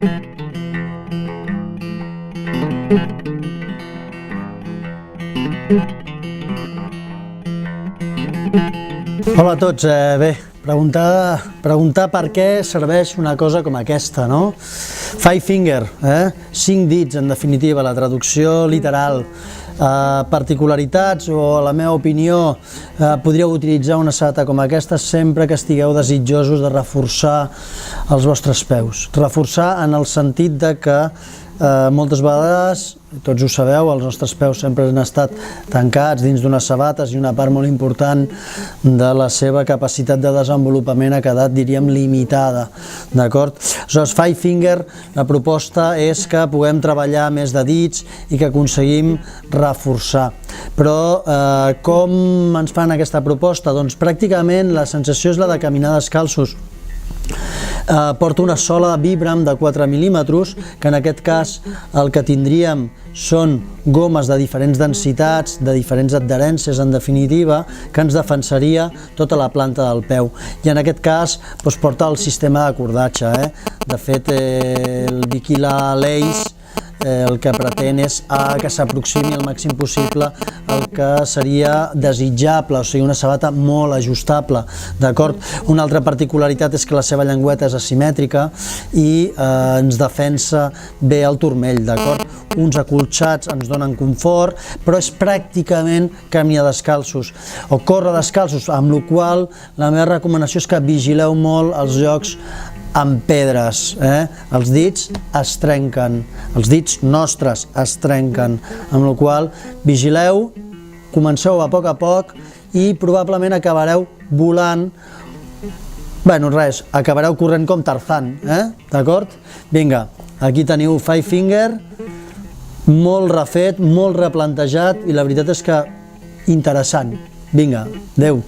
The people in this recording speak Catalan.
Hola a tots, bé, preguntar per què serveix una cosa com aquesta, no? Five finger, 5 dits en definitiva, la traducció literal. Particularitats o, a la meva opinió, podríeu utilitzar una sabata com aquesta sempre que estigueu desitjosos de reforçar els vostres peus. Reforçar en el sentit de que moltes vegades, tots ho sabeu, els nostres peus sempre han estat tancats dins d'unes sabates i una part molt important de la seva capacitat de desenvolupament ha quedat, diríem, limitada, d'acord? Aleshores, Five Finger, la proposta és que puguem treballar més de dits i que aconseguim reforçar. Però com ens fan aquesta proposta? Doncs pràcticament la sensació és la de caminar descalços. Porto una sola Vibram de 4 mil·límetres, que en aquest cas el que tindríem són gomes de diferents densitats, de diferents adherències en definitiva, que ens defensaria tota la planta del peu. I en aquest cas porta el sistema de cordatge. De fet, el Vikila Lace el que pretén és que s'aproximi al màxim possible el que seria desitjable, o sigui, una sabata molt ajustable, d'acord? Una altra particularitat és que la seva llengüeta és asimètrica i ens defensa bé el turmell, d'acord? Uns acolxats ens donen confort, però és pràcticament caminar descalços o córrer descalços, amb la qual la meva recomanació és que vigileu molt els llocs amb pedres, els dits es trenquen, els dits nostres es trenquen, amb la qual vigileu, comenceu a poc i probablement acabareu volant, bueno, res, acabareu corrent com Tarzan, d'acord? Vinga, aquí teniu Five Finger, molt refet, molt replantejat i la veritat és que interessant. Vinga, adeu.